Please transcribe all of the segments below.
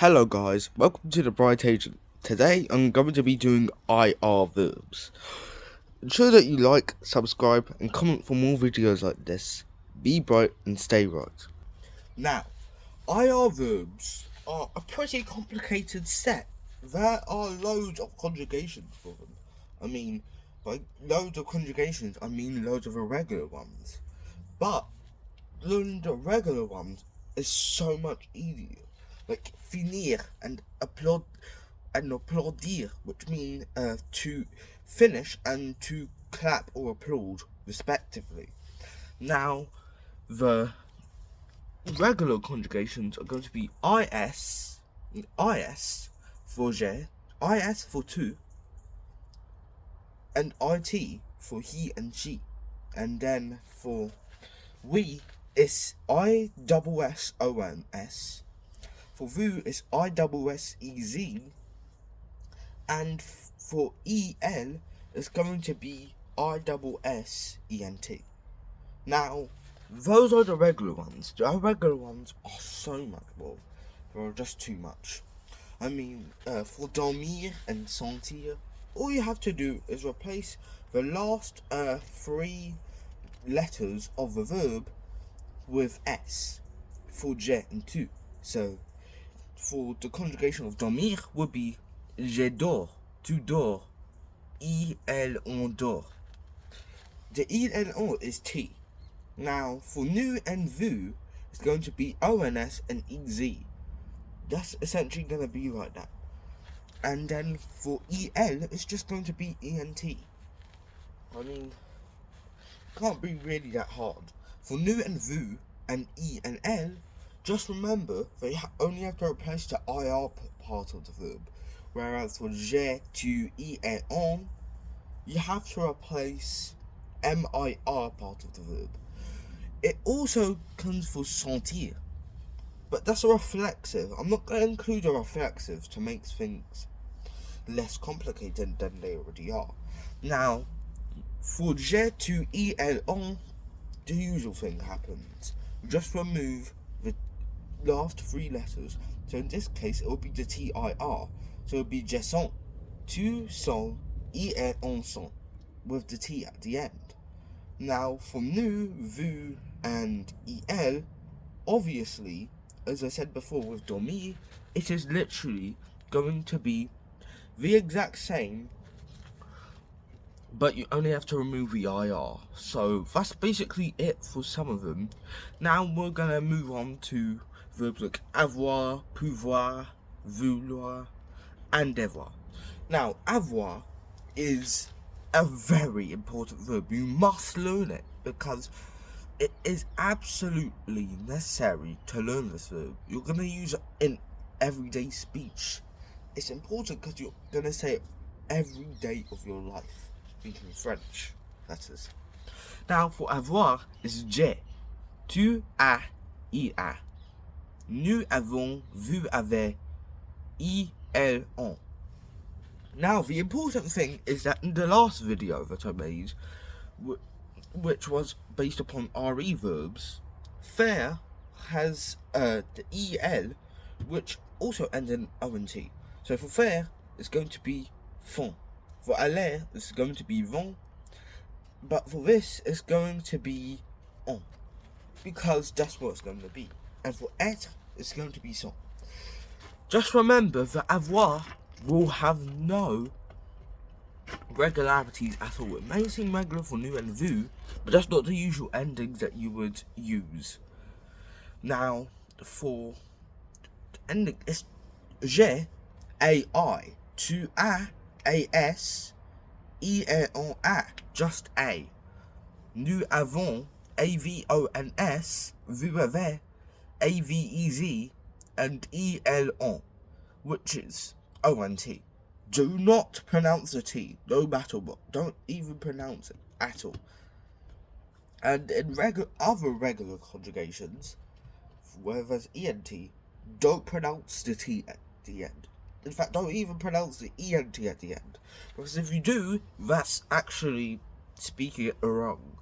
Hello guys, welcome to the Bright Agent. Today I'm going to be doing IR verbs. Ensure that you like, subscribe and comment for more videos like this. Be bright and stay right. Now, IR verbs are a pretty complicated set. There are loads of conjugations for them. By loads of conjugations I mean loads of irregular ones. But learning the regular ones is so much easier. Like finir and applaudir, which mean to finish and to clap or applaud, respectively. Now, the regular conjugations are going to be is for je, is for tu, and it for he and she, and then for we is ISSONS. For vous is ISSEZ, and for EL is going to be ISSENT. Now, those are the regular ones. The irregular ones are so much more. They're just too much. For dormir and sentir, all you have to do is replace the last three letters of the verb with S for je and tu. So, for the conjugation of dormir would be je dors, tu dors, on dort. The on is T. Now, for nu and vu, it's going to be ONS and EZ. That's essentially going to be like that. And then for EL, it's just going to be ENT. Can't be really that hard. For nu and vu and E and L, just remember they only have to replace the IR part of the verb. Whereas for je, tu, et on, you have to replace MIR part of the verb. It also comes for sentir, but that's a reflexive. I'm not going to include a reflexive to make things less complicated than they already are. Now, for je, tu, et on, the usual thing happens. Just remove the last three letters. So in this case, it will be the TIR. So it will be je sens, tu sens, et on sent, with the T at the end. Now, for nu, vu, and el, obviously, as I said before with dormir, it is literally going to be the exact same, but you only have to remove the IR. So that's basically it for some of them. Now we're gonna move on to verbs like avoir, pouvoir, vouloir, and devoir. Now, avoir is a very important verb. You must learn it because it is absolutely necessary to learn this verb. You're gonna use it in everyday speech. It's important because you're gonna say it every day of your life. Speaking French, that is. Now, for avoir is j'ai, tu as, il a. Nous avons, vous avez, elle ont. Now, the important thing is that in the last video that I made, which was based upon RE verbs, faire has the EL, which also ends in ONT. So for faire, it's going to be font. For aller, it's going to be vont. But for this, it's going to be on. Because that's what it's going to be. And for être, it's going to be sans. Just remember that avoir will have no regularities at all. It may seem regular for nu and vu, but that's not the usual endings that you would use. Now, for ending, it's j'ai, ai, tu as, as, on a, just a. Nous avons, avons, vous avez, avez, and on, which is ont. Do not pronounce the T, no matter what. Don't even pronounce it at all. And in other regular conjugations, where there's ENT, don't pronounce the T at the end. In fact, don't even pronounce the ENT at the end. Because if you do, that's actually speaking it wrong.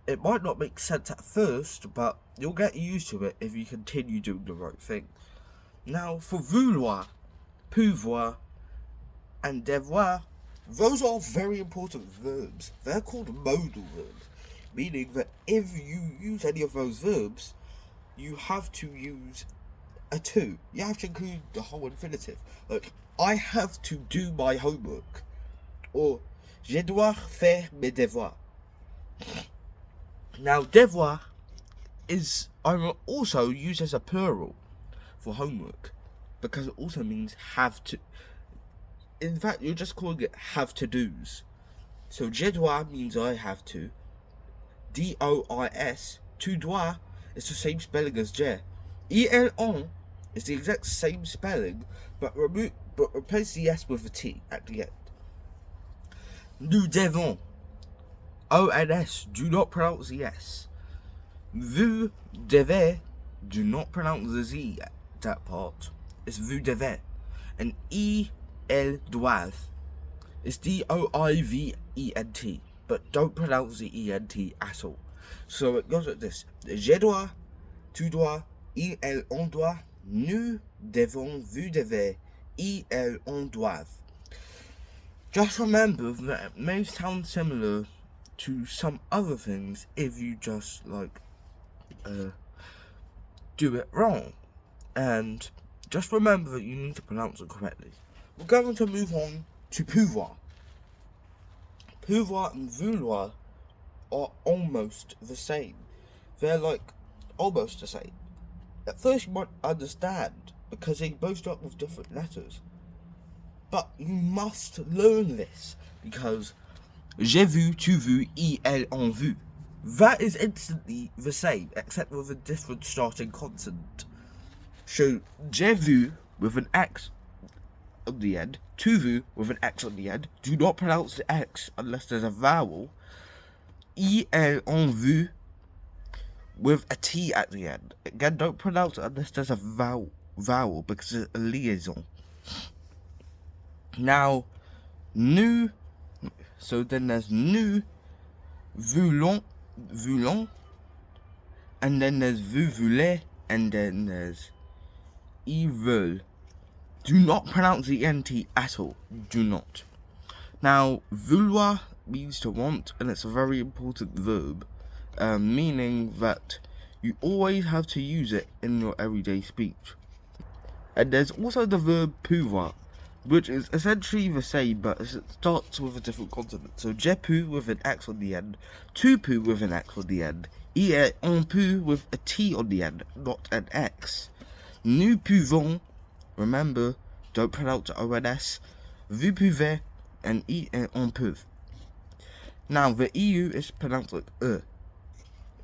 It might not make sense at first, but you'll get used to it if you continue doing the right thing. Now for vouloir, pouvoir, and devoir, those are very important verbs. They're called modal verbs, meaning that if you use any of those verbs, you have to use a to. You have to include the whole infinitive. Like, I have to do my homework, or je dois faire mes devoirs. Now, devoir is also used as a plural for homework because it also means have to. In fact, you're just calling it have to do's. So je dois means I have to. DOIS, tu dois, is the same spelling as je. ELN is the exact same spelling, but replace the S with a T at the end. Nous devons. ONS, do not pronounce the S. Vous devez, do not pronounce the Z at that part. It's vous devez. And elles doivent. It's DOIVENT, but don't pronounce the ENT at all. So it goes like this. Je dois, tu dois, elles on doit, nous devons, vous devez, elles on doivent. Just remember that it may sound similar to some other things if you just do it wrong, and just remember that you need to pronounce it correctly. We're going to move on to pouvoir. Pouvoir and vouloir are almost the same. They're almost the same. At first you might understand because they both start with different letters, but you must learn this because j'ai vu, tu vu, elles ont vu. That is instantly the same, except with a different starting consonant. So, j'ai vu with an X on the end, tu vu with an X on the end. Do not pronounce the X unless there's a vowel. Elles ont vu with a T at the end. Again, don't pronounce it unless there's a vowel because it's a liaison. Now, nous. So then there's nous, voulons, and then there's vous voulez, and then there's ils veulent. Do not pronounce the NT at all. Do not. Now, vouloir means to want, and it's a very important verb, meaning that you always have to use it in your everyday speech. And there's also the verb pouvoir, which is essentially the same, but it starts with a different consonant. So, je peux with an X on the end, tu peux with an X on the end, on peut with a T on the end, not an X. Nous pouvons, remember, don't pronounce ONS, vous pouvez, and on peut. Now, the EU is pronounced like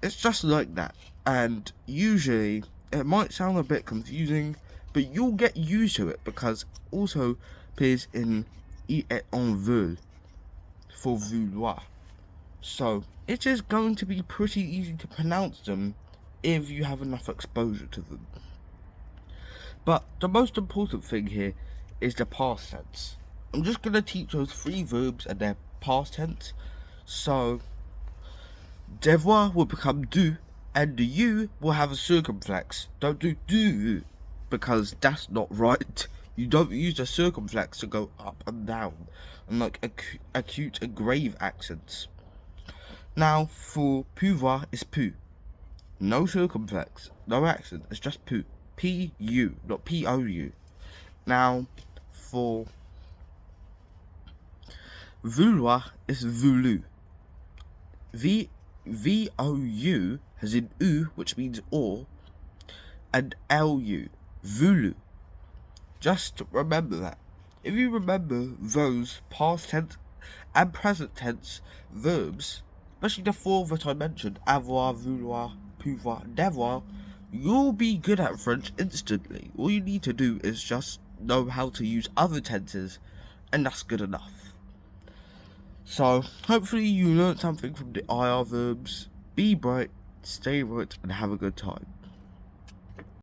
It's just like that, and usually it might sound a bit confusing, but you'll get used to it because it also appears in on veut for vouloir. So it is going to be pretty easy to pronounce them if you have enough exposure to them. But the most important thing here is the past tense. I'm just going to teach those three verbs and their past tense. So devoir will become do, and the U will have a circumflex. Don't do because that's not right. You don't use the circumflex to go up and down, unlike acute and grave accents. Now, for pouvoir is pu. No circumflex, no accent, it's just pu. P-U, not P-O-U. Now, for vouloir is voulu. V-O-U has an U, which means or, and L-U, voulu. Just remember that. If you remember those past tense and present tense verbs, especially the four that I mentioned, avoir, vouloir, pouvoir, devoir, you'll be good at French instantly. All you need to do is just know how to use other tenses, and that's good enough. So, hopefully you learned something from the IR verbs. Be bright, stay bright, and have a good time.